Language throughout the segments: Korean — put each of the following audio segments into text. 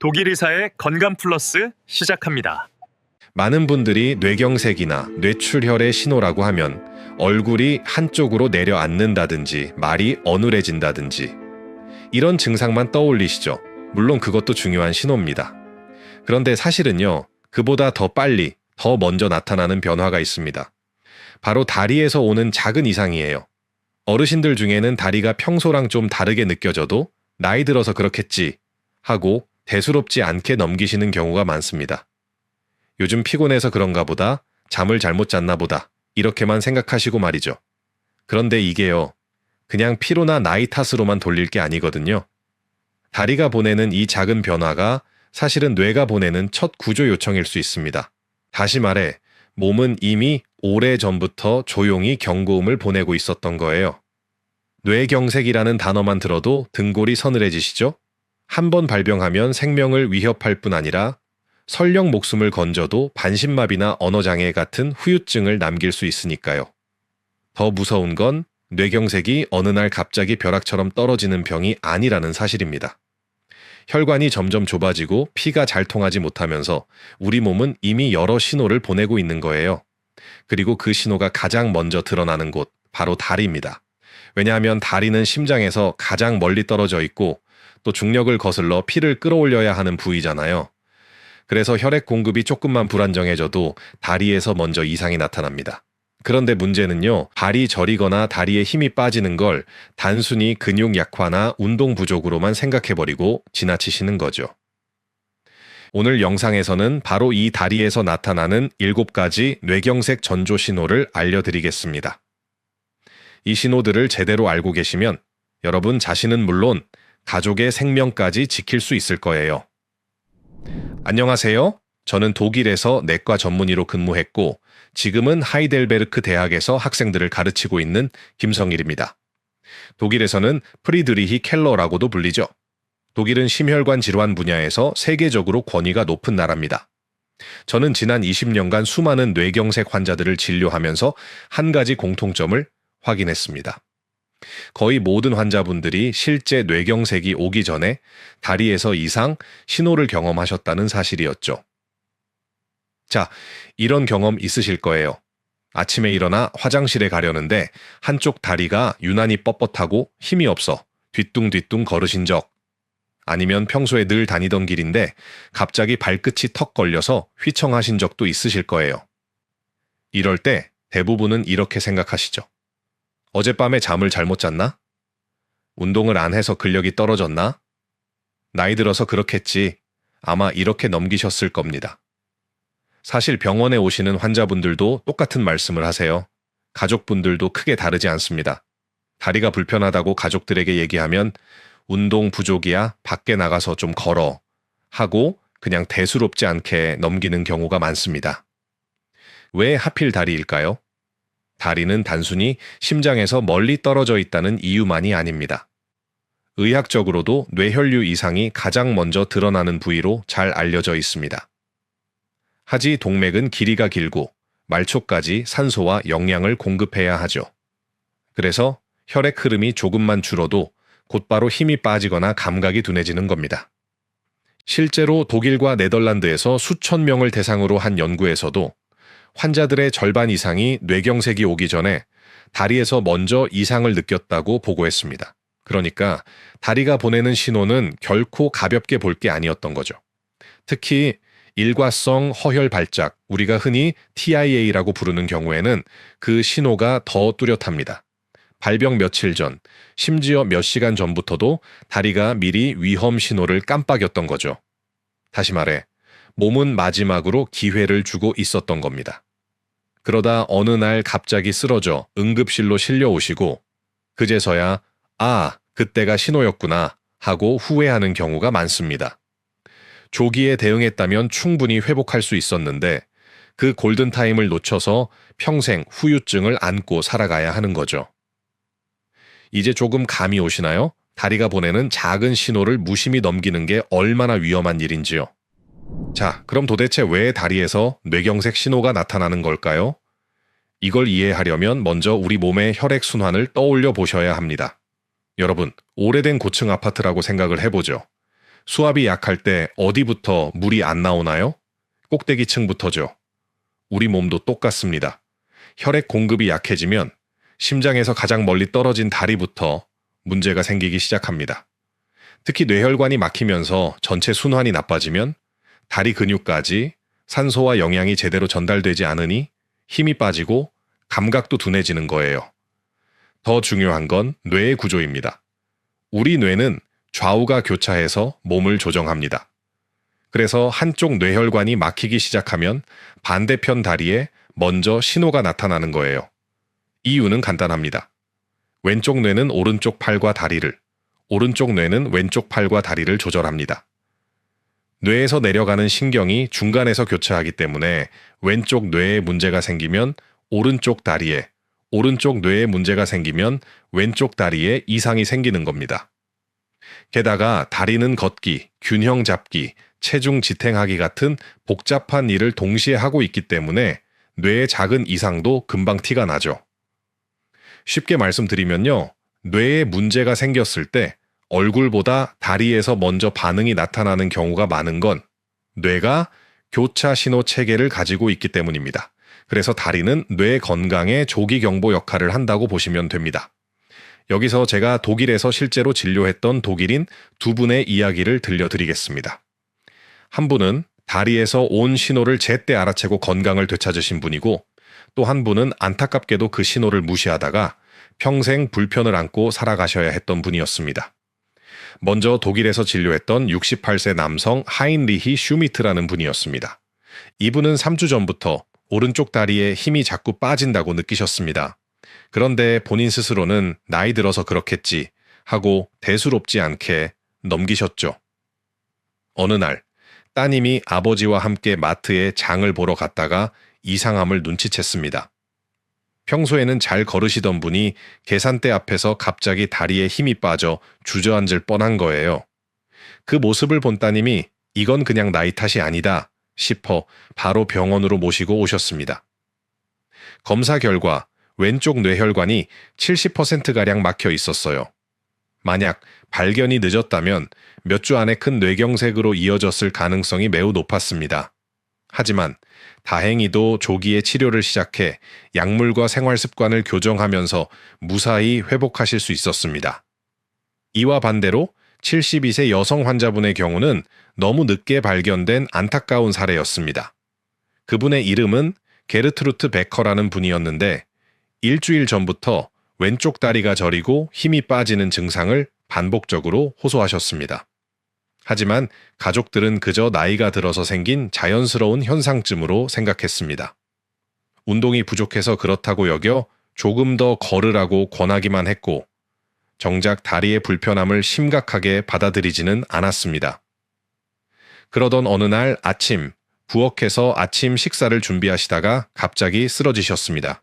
독일 의사의 건강 플러스 시작합니다. 많은 분들이 뇌경색이나 뇌출혈의 신호라고 하면 얼굴이 한쪽으로 내려앉는다든지 말이 어눌해진다든지 이런 증상만 떠올리시죠. 물론 그것도 중요한 신호입니다. 그런데 사실은요, 그보다 더 빨리, 더 먼저 나타나는 변화가 있습니다. 바로 다리에서 오는 작은 이상이에요. 어르신들 중에는 다리가 평소랑 좀 다르게 느껴져도 나이 들어서 그렇겠지 하고 대수롭지 않게 넘기시는 경우가 많습니다. 요즘 피곤해서 그런가 보다, 잠을 잘못 잤나 보다 이렇게만 생각하시고 말이죠. 그런데 이게요, 그냥 피로나 나이 탓으로만 돌릴 게 아니거든요. 다리가 보내는 이 작은 변화가 사실은 뇌가 보내는 첫 구조 요청일 수 있습니다. 다시 말해, 몸은 이미 오래전부터 조용히 경고음을 보내고 있었던 거예요. 뇌경색이라는 단어만 들어도 등골이 서늘해지시죠? 한 번 발병하면 생명을 위협할 뿐 아니라 설령 목숨을 건져도 반신마비나 언어장애 같은 후유증을 남길 수 있으니까요. 더 무서운 건 뇌경색이 어느 날 갑자기 벼락처럼 떨어지는 병이 아니라는 사실입니다. 혈관이 점점 좁아지고 피가 잘 통하지 못하면서 우리 몸은 이미 여러 신호를 보내고 있는 거예요. 그리고 그 신호가 가장 먼저 드러나는 곳, 바로 다리입니다. 왜냐하면 다리는 심장에서 가장 멀리 떨어져 있고 또 중력을 거슬러 피를 끌어올려야 하는 부위잖아요. 그래서 혈액 공급이 조금만 불안정해져도 다리에서 먼저 이상이 나타납니다. 그런데 문제는요, 발이 저리거나 다리에 힘이 빠지는 걸 단순히 근육 약화나 운동 부족으로만 생각해버리고 지나치시는 거죠. 오늘 영상에서는 바로 이 다리에서 나타나는 7가지 뇌경색 전조 신호를 알려드리겠습니다. 이 신호들을 제대로 알고 계시면 여러분 자신은 물론 가족의 생명까지 지킬 수 있을 거예요. 안녕하세요. 저는 독일에서 내과 전문의로 근무했고 지금은 하이델베르크 대학에서 학생들을 가르치고 있는 김성일입니다. 독일에서는 프리드리히 켈러라고도 불리죠. 독일은 심혈관 질환 분야에서 세계적으로 권위가 높은 나라입니다. 저는 지난 20년간 수많은 뇌경색 환자들을 진료하면서 한 가지 공통점을 확인했습니다. 거의 모든 환자분들이 실제 뇌경색이 오기 전에 다리에서 이상, 신호를 경험하셨다는 사실이었죠. 자, 이런 경험 있으실 거예요. 아침에 일어나 화장실에 가려는데 한쪽 다리가 유난히 뻣뻣하고 힘이 없어 뒤뚱뒤뚱 걸으신 적, 아니면 평소에 늘 다니던 길인데 갑자기 발끝이 턱 걸려서 휘청하신 적도 있으실 거예요. 이럴 때 대부분은 이렇게 생각하시죠. 어젯밤에 잠을 잘못 잤나? 운동을 안 해서 근력이 떨어졌나? 나이 들어서 그렇겠지. 아마 이렇게 넘기셨을 겁니다. 사실 병원에 오시는 환자분들도 똑같은 말씀을 하세요. 가족분들도 크게 다르지 않습니다. 다리가 불편하다고 가족들에게 얘기하면 운동 부족이야, 밖에 나가서 좀 걸어 하고 그냥 대수롭지 않게 넘기는 경우가 많습니다. 왜 하필 다리일까요? 다리는 단순히 심장에서 멀리 떨어져 있다는 이유만이 아닙니다. 의학적으로도 뇌혈류 이상이 가장 먼저 드러나는 부위로 잘 알려져 있습니다. 하지 동맥은 길이가 길고 말초까지 산소와 영양을 공급해야 하죠. 그래서 혈액 흐름이 조금만 줄어도 곧바로 힘이 빠지거나 감각이 둔해지는 겁니다. 실제로 독일과 네덜란드에서 수천 명을 대상으로 한 연구에서도 환자들의 절반 이상이 뇌경색이 오기 전에 다리에서 먼저 이상을 느꼈다고 보고했습니다. 그러니까 다리가 보내는 신호는 결코 가볍게 볼 게 아니었던 거죠. 특히 일과성 허혈 발작, 우리가 흔히 TIA라고 부르는 경우에는 그 신호가 더 뚜렷합니다. 발병 며칠 전, 심지어 몇 시간 전부터도 다리가 미리 위험 신호를 깜빡였던 거죠. 다시 말해, 몸은 마지막으로 기회를 주고 있었던 겁니다. 그러다 어느 날 갑자기 쓰러져 응급실로 실려오시고 그제서야 아, 그때가 신호였구나 하고 후회하는 경우가 많습니다. 조기에 대응했다면 충분히 회복할 수 있었는데 그 골든타임을 놓쳐서 평생 후유증을 안고 살아가야 하는 거죠. 이제 조금 감이 오시나요? 다리가 보내는 작은 신호를 무심히 넘기는 게 얼마나 위험한 일인지요. 자, 그럼 도대체 왜 다리에서 뇌경색 신호가 나타나는 걸까요? 이걸 이해하려면 먼저 우리 몸의 혈액 순환을 떠올려 보셔야 합니다. 여러분, 오래된 고층 아파트라고 생각을 해보죠. 수압이 약할 때 어디부터 물이 안 나오나요? 꼭대기층부터죠. 우리 몸도 똑같습니다. 혈액 공급이 약해지면 심장에서 가장 멀리 떨어진 다리부터 문제가 생기기 시작합니다. 특히 뇌혈관이 막히면서 전체 순환이 나빠지면 다리 근육까지 산소와 영양이 제대로 전달되지 않으니 힘이 빠지고 감각도 둔해지는 거예요. 더 중요한 건 뇌의 구조입니다. 우리 뇌는 좌우가 교차해서 몸을 조정합니다. 그래서 한쪽 뇌혈관이 막히기 시작하면 반대편 다리에 먼저 신호가 나타나는 거예요. 이유는 간단합니다. 왼쪽 뇌는 오른쪽 팔과 다리를, 오른쪽 뇌는 왼쪽 팔과 다리를 조절합니다. 뇌에서 내려가는 신경이 중간에서 교차하기 때문에 왼쪽 뇌에 문제가 생기면 오른쪽 다리에, 오른쪽 뇌에 문제가 생기면 왼쪽 다리에 이상이 생기는 겁니다. 게다가 다리는 걷기, 균형 잡기, 체중 지탱하기 같은 복잡한 일을 동시에 하고 있기 때문에 뇌의 작은 이상도 금방 티가 나죠. 쉽게 말씀드리면요, 뇌에 문제가 생겼을 때 얼굴보다 다리에서 먼저 반응이 나타나는 경우가 많은 건 뇌가 교차 신호 체계를 가지고 있기 때문입니다. 그래서 다리는 뇌 건강의 조기 경보 역할을 한다고 보시면 됩니다. 여기서 제가 독일에서 실제로 진료했던 독일인 두 분의 이야기를 들려드리겠습니다. 한 분은 다리에서 온 신호를 제때 알아채고 건강을 되찾으신 분이고, 또 한 분은 안타깝게도 그 신호를 무시하다가 평생 불편을 안고 살아가셔야 했던 분이었습니다. 먼저 독일에서 진료했던 68세 남성 하인리히 슈미트라는 분이었습니다. 이분은 3주 전부터 오른쪽 다리에 힘이 자꾸 빠진다고 느끼셨습니다. 그런데 본인 스스로는 나이 들어서 그렇겠지 하고 대수롭지 않게 넘기셨죠. 어느 날 따님이 아버지와 함께 마트에 장을 보러 갔다가 이상함을 눈치챘습니다. 평소에는 잘 걸으시던 분이 계산대 앞에서 갑자기 다리에 힘이 빠져 주저앉을 뻔한 거예요. 그 모습을 본 따님이 이건 그냥 나이 탓이 아니다 싶어 바로 병원으로 모시고 오셨습니다. 검사 결과 왼쪽 뇌혈관이 70%가량 막혀 있었어요. 만약 발견이 늦었다면 몇 주 안에 큰 뇌경색으로 이어졌을 가능성이 매우 높았습니다. 하지만 다행히도 조기에 치료를 시작해 약물과 생활 습관을 교정하면서 무사히 회복하실 수 있었습니다. 이와 반대로 72세 여성 환자분의 경우는 너무 늦게 발견된 안타까운 사례였습니다. 그분의 이름은 게르트루트 베커라는 분이었는데 일주일 전부터 왼쪽 다리가 저리고 힘이 빠지는 증상을 반복적으로 호소하셨습니다. 하지만 가족들은 그저 나이가 들어서 생긴 자연스러운 현상쯤으로 생각했습니다. 운동이 부족해서 그렇다고 여겨 조금 더 걸으라고 권하기만 했고, 정작 다리의 불편함을 심각하게 받아들이지는 않았습니다. 그러던 어느 날 아침, 부엌에서 아침 식사를 준비하시다가 갑자기 쓰러지셨습니다.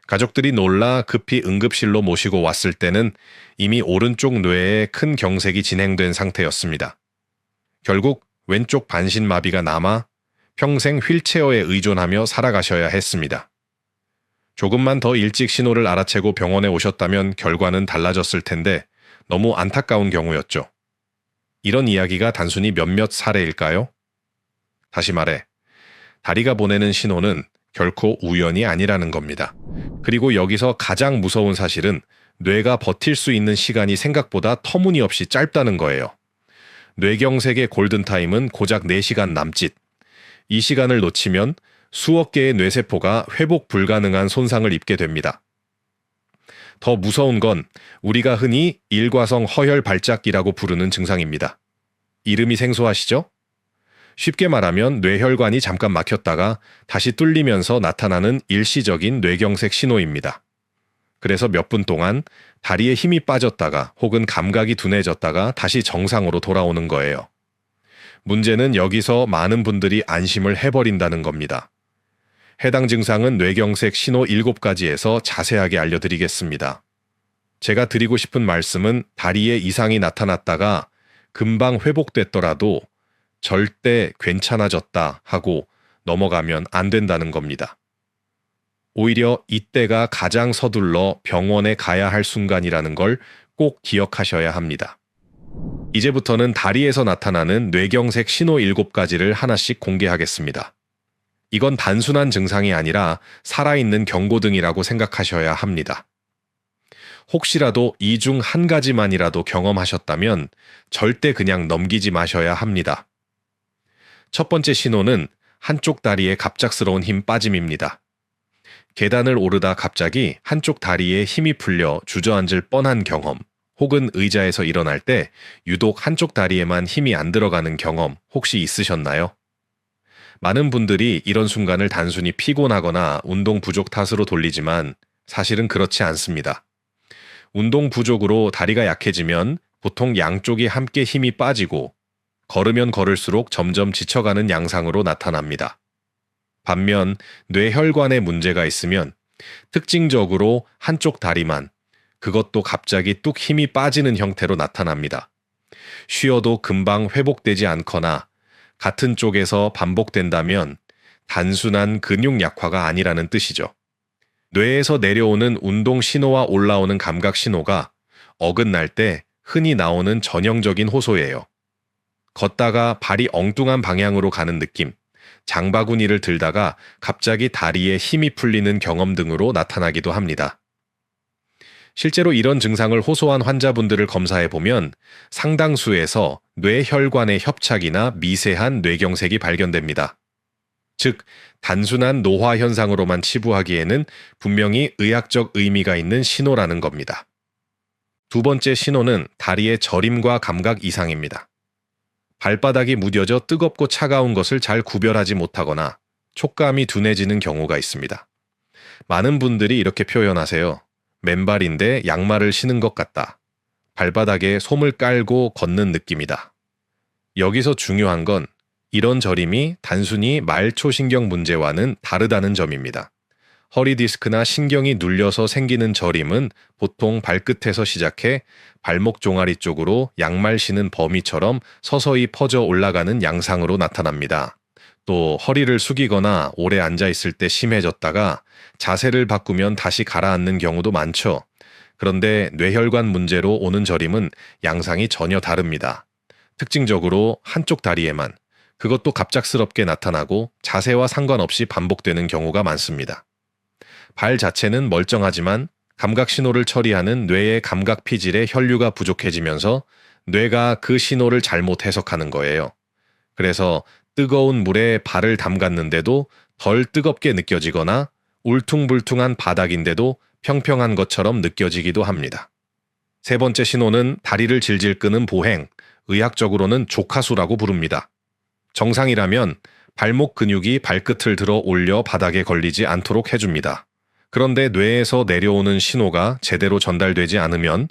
가족들이 놀라 급히 응급실로 모시고 왔을 때는 이미 오른쪽 뇌에 큰 경색이 진행된 상태였습니다. 결국 왼쪽 반신마비가 남아 평생 휠체어에 의존하며 살아가셔야 했습니다. 조금만 더 일찍 신호를 알아채고 병원에 오셨다면 결과는 달라졌을 텐데 너무 안타까운 경우였죠. 이런 이야기가 단순히 몇몇 사례일까요? 다시 말해, 다리가 보내는 신호는 결코 우연이 아니라는 겁니다. 그리고 여기서 가장 무서운 사실은 뇌가 버틸 수 있는 시간이 생각보다 터무니없이 짧다는 거예요. 뇌경색의 골든타임은 고작 4시간 남짓. 이 시간을 놓치면 수억 개의 뇌세포가 회복 불가능한 손상을 입게 됩니다. 더 무서운 건 우리가 흔히 일과성 허혈 발작기라고 부르는 증상입니다. 이름이 생소하시죠? 쉽게 말하면 뇌혈관이 잠깐 막혔다가 다시 뚫리면서 나타나는 일시적인 뇌경색 신호입니다. 그래서 몇 분 동안 다리에 힘이 빠졌다가 혹은 감각이 둔해졌다가 다시 정상으로 돌아오는 거예요. 문제는 여기서 많은 분들이 안심을 해버린다는 겁니다. 해당 증상은 뇌경색 신호 7가지에서 자세하게 알려드리겠습니다. 제가 드리고 싶은 말씀은 다리에 이상이 나타났다가 금방 회복됐더라도 절대 괜찮아졌다 하고 넘어가면 안 된다는 겁니다. 오히려 이때가 가장 서둘러 병원에 가야 할 순간이라는 걸 꼭 기억하셔야 합니다. 이제부터는 다리에서 나타나는 뇌경색 신호 7가지를 하나씩 공개하겠습니다. 이건 단순한 증상이 아니라 살아있는 경고등이라고 생각하셔야 합니다. 혹시라도 이 중 한 가지만이라도 경험하셨다면 절대 그냥 넘기지 마셔야 합니다. 첫 번째 신호는 한쪽 다리에 갑작스러운 힘 빠짐입니다. 계단을 오르다 갑자기 한쪽 다리에 힘이 풀려 주저앉을 뻔한 경험, 혹은 의자에서 일어날 때 유독 한쪽 다리에만 힘이 안 들어가는 경험 혹시 있으셨나요? 많은 분들이 이런 순간을 단순히 피곤하거나 운동 부족 탓으로 돌리지만 사실은 그렇지 않습니다. 운동 부족으로 다리가 약해지면 보통 양쪽이 함께 힘이 빠지고 걸으면 걸을수록 점점 지쳐가는 양상으로 나타납니다. 반면 뇌혈관에 문제가 있으면 특징적으로 한쪽 다리만, 그것도 갑자기 뚝 힘이 빠지는 형태로 나타납니다. 쉬어도 금방 회복되지 않거나 같은 쪽에서 반복된다면 단순한 근육 약화가 아니라는 뜻이죠. 뇌에서 내려오는 운동 신호와 올라오는 감각 신호가 어긋날 때 흔히 나오는 전형적인 호소예요. 걷다가 발이 엉뚱한 방향으로 가는 느낌, 장바구니를 들다가 갑자기 다리에 힘이 풀리는 경험 등으로 나타나기도 합니다. 실제로 이런 증상을 호소한 환자분들을 검사해보면 상당수에서 뇌혈관의 협착이나 미세한 뇌경색이 발견됩니다. 즉, 단순한 노화 현상으로만 치부하기에는 분명히 의학적 의미가 있는 신호라는 겁니다. 두 번째 신호는 다리의 저림과 감각 이상입니다. 발바닥이 무뎌져 뜨겁고 차가운 것을 잘 구별하지 못하거나 촉감이 둔해지는 경우가 있습니다. 많은 분들이 이렇게 표현하세요. 맨발인데 양말을 신은 것 같다. 발바닥에 솜을 깔고 걷는 느낌이다. 여기서 중요한 건 이런 저림이 단순히 말초신경 문제와는 다르다는 점입니다. 허리 디스크나 신경이 눌려서 생기는 저림은 보통 발끝에서 시작해 발목 종아리 쪽으로 양말 신은 범위처럼 서서히 퍼져 올라가는 양상으로 나타납니다. 또 허리를 숙이거나 오래 앉아 있을 때 심해졌다가 자세를 바꾸면 다시 가라앉는 경우도 많죠. 그런데 뇌혈관 문제로 오는 저림은 양상이 전혀 다릅니다. 특징적으로 한쪽 다리에만, 그것도 갑작스럽게 나타나고 자세와 상관없이 반복되는 경우가 많습니다. 발 자체는 멀쩡하지만 감각 신호를 처리하는 뇌의 감각 피질에 혈류가 부족해지면서 뇌가 그 신호를 잘못 해석하는 거예요. 그래서 뜨거운 물에 발을 담갔는데도 덜 뜨겁게 느껴지거나 울퉁불퉁한 바닥인데도 평평한 것처럼 느껴지기도 합니다. 세 번째 신호는 다리를 질질 끄는 보행, 의학적으로는 조카수라고 부릅니다. 정상이라면 발목 근육이 발끝을 들어 올려 바닥에 걸리지 않도록 해줍니다. 그런데 뇌에서 내려오는 신호가 제대로 전달되지 않으면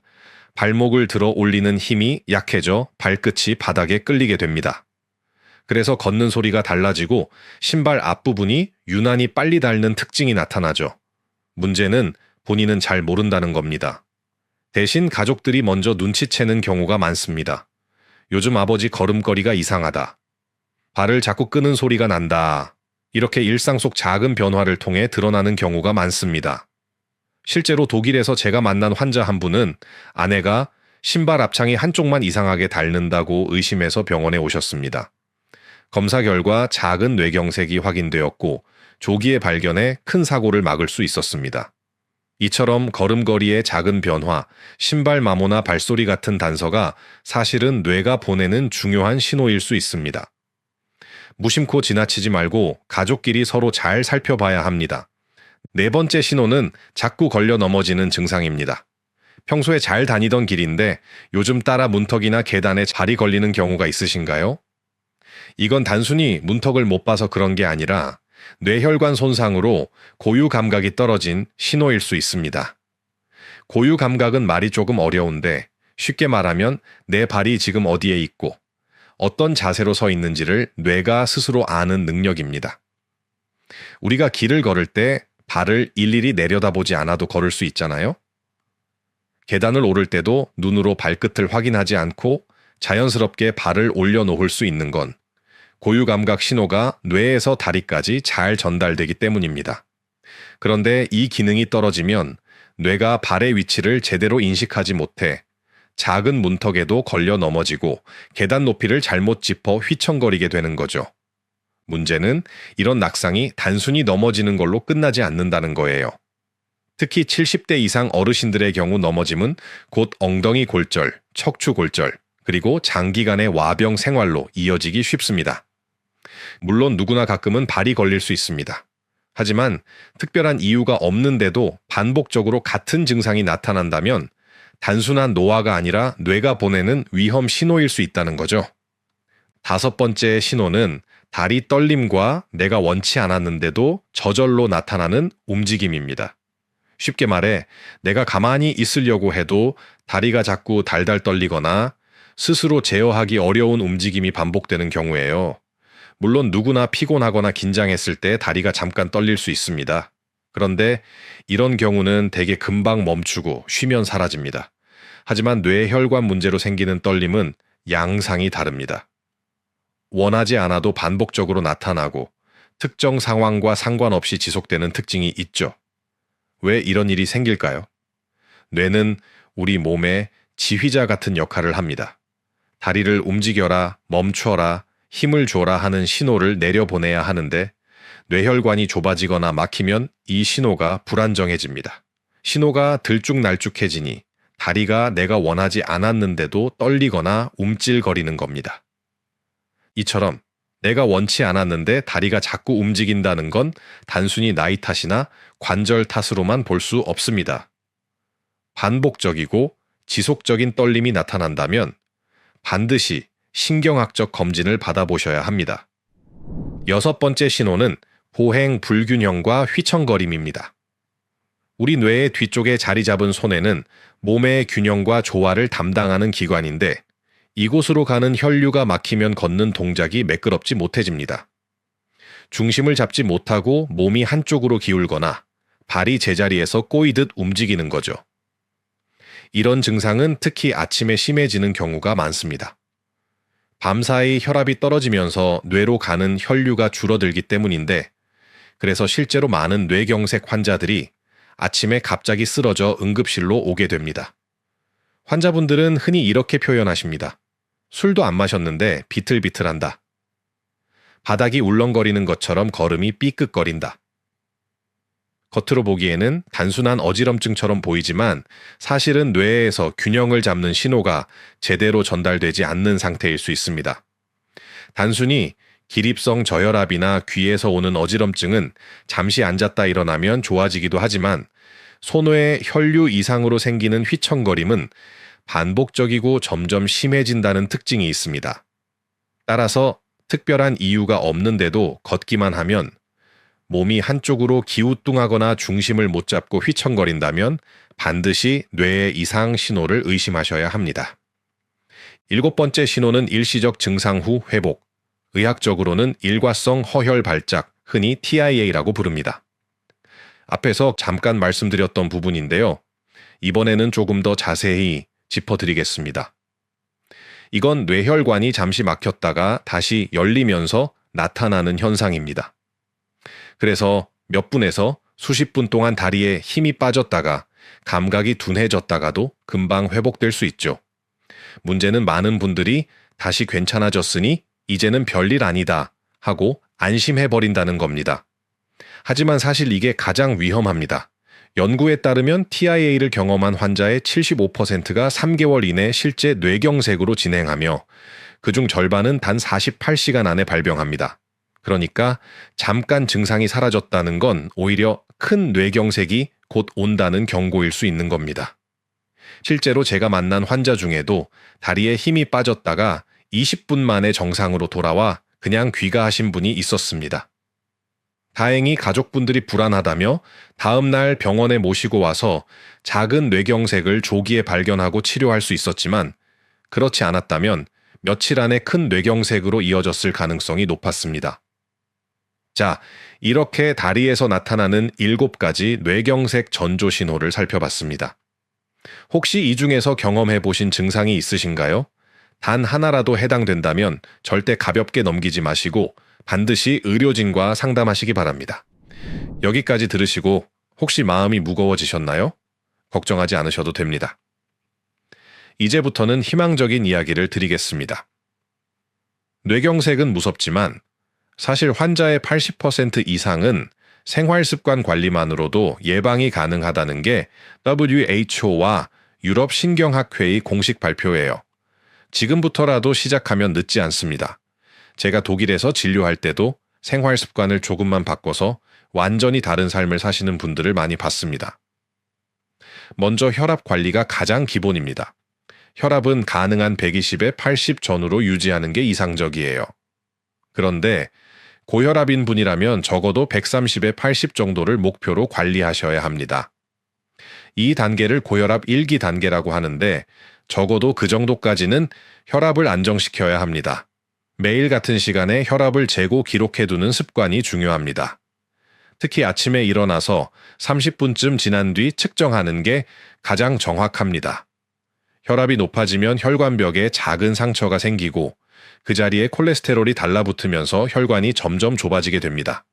발목을 들어 올리는 힘이 약해져 발끝이 바닥에 끌리게 됩니다. 그래서 걷는 소리가 달라지고 신발 앞부분이 유난히 빨리 닳는 특징이 나타나죠. 문제는 본인은 잘 모른다는 겁니다. 대신 가족들이 먼저 눈치채는 경우가 많습니다. 요즘 아버지 걸음걸이가 이상하다. 발을 자꾸 끄는 소리가 난다. 이렇게 일상 속 작은 변화를 통해 드러나는 경우가 많습니다. 실제로 독일에서 제가 만난 환자 한 분은 아내가 신발 앞창이 한쪽만 이상하게 닳는다고 의심해서 병원에 오셨습니다. 검사 결과 작은 뇌경색이 확인되었고 조기에 발견해 큰 사고를 막을 수 있었습니다. 이처럼 걸음걸이의 작은 변화, 신발 마모나 발소리 같은 단서가 사실은 뇌가 보내는 중요한 신호일 수 있습니다. 무심코 지나치지 말고 가족끼리 서로 잘 살펴봐야 합니다. 네 번째 신호는 자꾸 걸려 넘어지는 증상입니다. 평소에 잘 다니던 길인데 요즘 따라 문턱이나 계단에 발이 걸리는 경우가 있으신가요? 이건 단순히 문턱을 못 봐서 그런 게 아니라 뇌혈관 손상으로 고유 감각이 떨어진 신호일 수 있습니다. 고유 감각은 말이 조금 어려운데 쉽게 말하면 내 발이 지금 어디에 있고 어떤 자세로 서 있는지를 뇌가 스스로 아는 능력입니다. 우리가 길을 걸을 때 발을 일일이 내려다보지 않아도 걸을 수 있잖아요. 계단을 오를 때도 눈으로 발끝을 확인하지 않고 자연스럽게 발을 올려놓을 수 있는 건 고유 감각 신호가 뇌에서 다리까지 잘 전달되기 때문입니다. 그런데 이 기능이 떨어지면 뇌가 발의 위치를 제대로 인식하지 못해 작은 문턱에도 걸려 넘어지고 계단 높이를 잘못 짚어 휘청거리게 되는 거죠. 문제는 이런 낙상이 단순히 넘어지는 걸로 끝나지 않는다는 거예요. 특히 70대 이상 어르신들의 경우 넘어짐은 곧 엉덩이 골절, 척추 골절, 그리고 장기간의 와병 생활로 이어지기 쉽습니다. 물론 누구나 가끔은 발이 걸릴 수 있습니다. 하지만 특별한 이유가 없는데도 반복적으로 같은 증상이 나타난다면 단순한 노화가 아니라 뇌가 보내는 위험 신호일 수 있다는 거죠. 5번째 신호는 다리 떨림과 내가 원치 않았는데도 저절로 나타나는 움직임입니다. 쉽게 말해 내가 가만히 있으려고 해도 다리가 자꾸 달달 떨리거나 스스로 제어하기 어려운 움직임이 반복되는 경우예요. 물론 누구나 피곤하거나 긴장했을 때 다리가 잠깐 떨릴 수 있습니다. 그런데 이런 경우는 대개 금방 멈추고 쉬면 사라집니다. 하지만 뇌혈관 문제로 생기는 떨림은 양상이 다릅니다. 원하지 않아도 반복적으로 나타나고 특정 상황과 상관없이 지속되는 특징이 있죠. 왜 이런 일이 생길까요? 뇌는 우리 몸의 지휘자 같은 역할을 합니다. 다리를 움직여라, 멈춰라, 힘을 줘라 하는 신호를 내려보내야 하는데 뇌혈관이 좁아지거나 막히면 이 신호가 불안정해집니다. 신호가 들쭉날쭉해지니 다리가 내가 원하지 않았는데도 떨리거나 움찔거리는 겁니다. 이처럼 내가 원치 않았는데 다리가 자꾸 움직인다는 건 단순히 나이 탓이나 관절 탓으로만 볼 수 없습니다. 반복적이고 지속적인 떨림이 나타난다면 반드시 신경학적 검진을 받아보셔야 합니다. 6번째 신호는 보행 불균형과 휘청거림입니다. 우리 뇌의 뒤쪽에 자리 잡은 손에는 몸의 균형과 조화를 담당하는 기관인데 이곳으로 가는 혈류가 막히면 걷는 동작이 매끄럽지 못해집니다. 중심을 잡지 못하고 몸이 한쪽으로 기울거나 발이 제자리에서 꼬이듯 움직이는 거죠. 이런 증상은 특히 아침에 심해지는 경우가 많습니다. 밤사이 혈압이 떨어지면서 뇌로 가는 혈류가 줄어들기 때문인데 그래서 실제로 많은 뇌경색 환자들이 아침에 갑자기 쓰러져 응급실로 오게 됩니다. 환자분들은 흔히 이렇게 표현하십니다. 술도 안 마셨는데 비틀비틀한다. 바닥이 울렁거리는 것처럼 걸음이 삐끗거린다. 겉으로 보기에는 단순한 어지럼증처럼 보이지만 사실은 뇌에서 균형을 잡는 신호가 제대로 전달되지 않는 상태일 수 있습니다. 단순히 기립성 저혈압이나 귀에서 오는 어지럼증은 잠시 앉았다 일어나면 좋아지기도 하지만 손의 혈류 이상으로 생기는 휘청거림은 반복적이고 점점 심해진다는 특징이 있습니다. 따라서 특별한 이유가 없는데도 걷기만 하면 몸이 한쪽으로 기우뚱하거나 중심을 못 잡고 휘청거린다면 반드시 뇌의 이상 신호를 의심하셔야 합니다. 7번째 신호는 일시적 증상 후 회복, 의학적으로는 일과성 허혈 발작, 흔히 TIA라고 부릅니다. 앞에서 잠깐 말씀드렸던 부분인데요. 이번에는 조금 더 자세히 짚어드리겠습니다. 이건 뇌혈관이 잠시 막혔다가 다시 열리면서 나타나는 현상입니다. 그래서 몇 분에서 수십 분 동안 다리에 힘이 빠졌다가 감각이 둔해졌다가도 금방 회복될 수 있죠. 문제는 많은 분들이 다시 괜찮아졌으니 이제는 별일 아니다 하고 안심해버린다는 겁니다. 하지만 사실 이게 가장 위험합니다. 연구에 따르면 TIA를 경험한 환자의 75%가 3개월 이내 실제 뇌경색으로 진행하며 그중 절반은 단 48시간 안에 발병합니다. 그러니까 잠깐 증상이 사라졌다는 건 오히려 큰 뇌경색이 곧 온다는 경고일 수 있는 겁니다. 실제로 제가 만난 환자 중에도 다리에 힘이 빠졌다가 20분 만에 정상으로 돌아와 그냥 귀가하신 분이 있었습니다. 다행히 가족분들이 불안하다며 다음 날 병원에 모시고 와서 작은 뇌경색을 조기에 발견하고 치료할 수 있었지만 그렇지 않았다면 며칠 안에 큰 뇌경색으로 이어졌을 가능성이 높았습니다. 자, 이렇게 다리에서 나타나는 7가지 뇌경색 전조 신호를 살펴봤습니다. 혹시 이 중에서 경험해 보신 증상이 있으신가요? 단 하나라도 해당된다면 절대 가볍게 넘기지 마시고 반드시 의료진과 상담하시기 바랍니다. 여기까지 들으시고 혹시 마음이 무거워지셨나요? 걱정하지 않으셔도 됩니다. 이제부터는 희망적인 이야기를 드리겠습니다. 뇌경색은 무섭지만 사실 환자의 80% 이상은 생활습관 관리만으로도 예방이 가능하다는 게 WHO와 유럽 신경학회의 공식 발표예요. 지금부터라도 시작하면 늦지 않습니다. 제가 독일에서 진료할 때도 생활습관을 조금만 바꿔서 완전히 다른 삶을 사시는 분들을 많이 봤습니다. 먼저 혈압 관리가 가장 기본입니다. 혈압은 가능한 120에 80 전후로 유지하는 게 이상적이에요. 그런데 고혈압인 분이라면 적어도 130에 80 정도를 목표로 관리하셔야 합니다. 이 단계를 고혈압 1기 단계라고 하는데 적어도 그 정도까지는 혈압을 안정시켜야 합니다. 매일 같은 시간에 혈압을 재고 기록해두는 습관이 중요합니다. 특히 아침에 일어나서 30분쯤 지난 뒤 측정하는 게 가장 정확합니다. 혈압이 높아지면 혈관벽에 작은 상처가 생기고 그 자리에 콜레스테롤이 달라붙으면서 혈관이 점점 좁아지게 됩니다.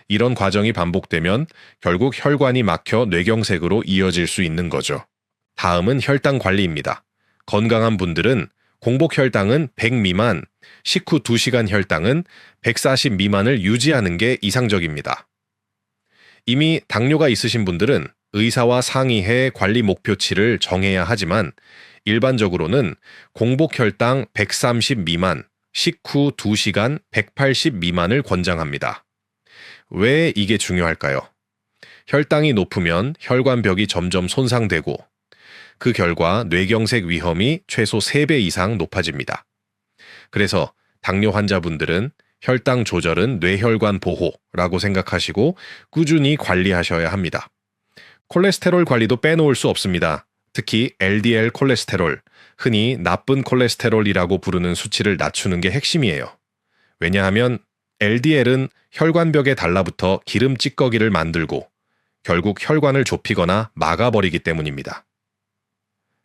이런 과정이 반복되면 결국 혈관이 막혀 뇌경색으로 이어질 수 있는 거죠. 다음은 혈당 관리입니다. 건강한 분들은 공복 혈당은 100 미만, 식후 2시간 혈당은 140 미만을 유지하는 게 이상적입니다. 이미 당뇨가 있으신 분들은 의사와 상의해 관리 목표치를 정해야 하지만 일반적으로는 공복 혈당 130 미만, 식후 2시간 180 미만을 권장합니다. 왜 이게 중요할까요? 혈당이 높으면 혈관벽이 점점 손상되고 그 결과 뇌경색 위험이 최소 3배 이상 높아집니다. 그래서 당뇨 환자분들은 혈당 조절은 뇌혈관 보호라고 생각하시고 꾸준히 관리하셔야 합니다. 콜레스테롤 관리도 빼놓을 수 없습니다. 특히 LDL 콜레스테롤, 흔히 나쁜 콜레스테롤이라고 부르는 수치를 낮추는 게 핵심이에요. 왜냐하면 LDL은 혈관벽에 달라붙어 기름 찌꺼기를 만들고 결국 혈관을 좁히거나 막아버리기 때문입니다.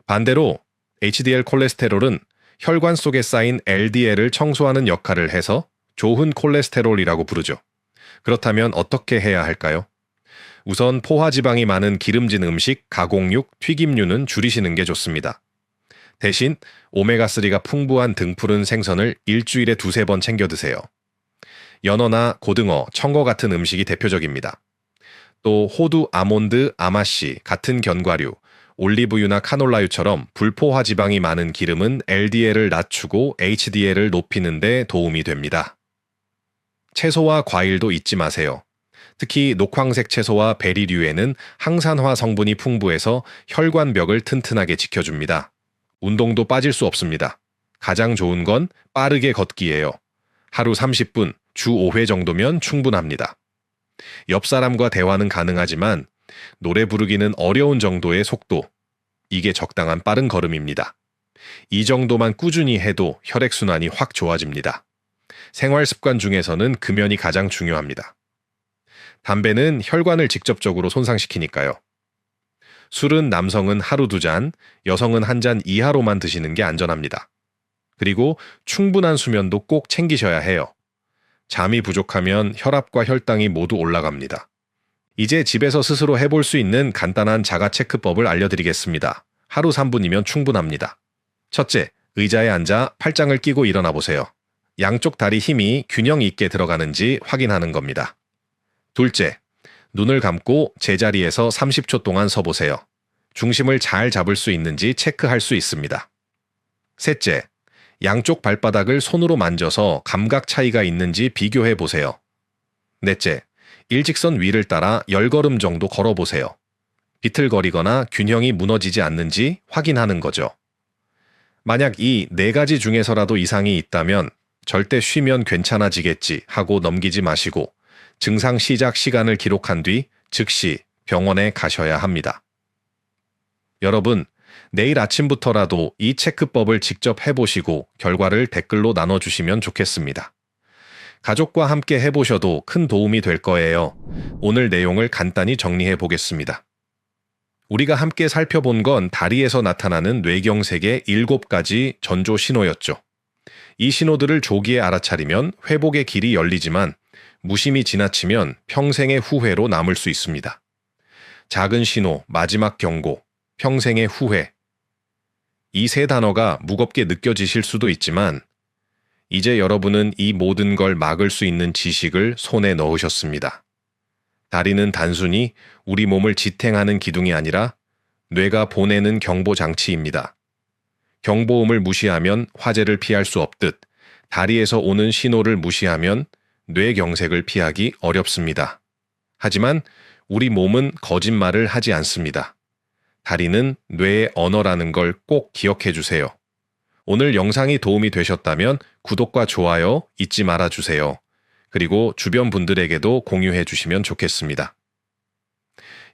반대로 HDL 콜레스테롤은 혈관 속에 쌓인 LDL을 청소하는 역할을 해서 좋은 콜레스테롤이라고 부르죠. 그렇다면 어떻게 해야 할까요? 우선 포화지방이 많은 기름진 음식, 가공육, 튀김류는 줄이시는 게 좋습니다. 대신 오메가3가 풍부한 등푸른 생선을 일주일에 2-3번 챙겨 드세요. 연어나 고등어, 청어 같은 음식이 대표적입니다. 또 호두, 아몬드, 아마씨 같은 견과류, 올리브유나 카놀라유처럼 불포화 지방이 많은 기름은 LDL을 낮추고 HDL을 높이는 데 도움이 됩니다. 채소와 과일도 잊지 마세요. 특히 녹황색 채소와 베리류에는 항산화 성분이 풍부해서 혈관벽을 튼튼하게 지켜줍니다. 운동도 빠질 수 없습니다. 가장 좋은 건 빠르게 걷기예요. 하루 30분, 주 5회 정도면 충분합니다. 옆 사람과 대화는 가능하지만 노래 부르기는 어려운 정도의 속도, 이게 적당한 빠른 걸음입니다. 이 정도만 꾸준히 해도 혈액순환이 확 좋아집니다. 생활습관 중에서는 금연이 가장 중요합니다. 담배는 혈관을 직접적으로 손상시키니까요. 술은 남성은 하루 2잔, 여성은 1잔 이하로만 드시는 게 안전합니다. 그리고 충분한 수면도 꼭 챙기셔야 해요. 잠이 부족하면 혈압과 혈당이 모두 올라갑니다. 이제 집에서 스스로 해볼 수 있는 간단한 자가체크법을 알려드리겠습니다. 하루 3분이면 충분합니다. 첫째, 의자에 앉아 팔짱을 끼고 일어나 보세요. 양쪽 다리 힘이 균형 있게 들어가는지 확인하는 겁니다. 둘째, 눈을 감고 제자리에서 30초 동안 서보세요. 중심을 잘 잡을 수 있는지 체크할 수 있습니다. 셋째, 양쪽 발바닥을 손으로 만져서 감각 차이가 있는지 비교해 보세요. 넷째, 일직선 위를 따라 10걸음 정도 걸어보세요. 비틀거리거나 균형이 무너지지 않는지 확인하는 거죠. 만약 이 4가지 중에서라도 이상이 있다면 절대 쉬면 괜찮아지겠지 하고 넘기지 마시고 증상 시작 시간을 기록한 뒤 즉시 병원에 가셔야 합니다. 여러분, 내일 아침부터라도 이 체크법을 직접 해보시고 결과를 댓글로 나눠주시면 좋겠습니다. 가족과 함께 해보셔도 큰 도움이 될 거예요. 오늘 내용을 간단히 정리해 보겠습니다. 우리가 함께 살펴본 건 다리에서 나타나는 뇌경색의 7가지 전조 신호였죠. 이 신호들을 조기에 알아차리면 회복의 길이 열리지만 무심히 지나치면 평생의 후회로 남을 수 있습니다. 작은 신호, 마지막 경고, 평생의 후회. 이 세 단어가 무겁게 느껴지실 수도 있지만 이제 여러분은 이 모든 걸 막을 수 있는 지식을 손에 넣으셨습니다. 다리는 단순히 우리 몸을 지탱하는 기둥이 아니라 뇌가 보내는 경보 장치입니다. 경보음을 무시하면 화재를 피할 수 없듯 다리에서 오는 신호를 무시하면 뇌경색을 피하기 어렵습니다. 하지만 우리 몸은 거짓말을 하지 않습니다. 다리는 뇌의 언어라는 걸 꼭 기억해 주세요. 오늘 영상이 도움이 되셨다면 구독과 좋아요 잊지 말아 주세요. 그리고 주변 분들에게도 공유해 주시면 좋겠습니다.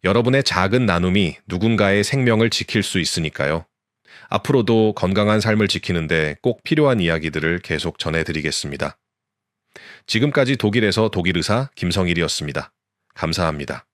여러분의 작은 나눔이 누군가의 생명을 지킬 수 있으니까요. 앞으로도 건강한 삶을 지키는데 꼭 필요한 이야기들을 계속 전해드리겠습니다. 지금까지 독일에서 독일의사 김성일이었습니다. 감사합니다.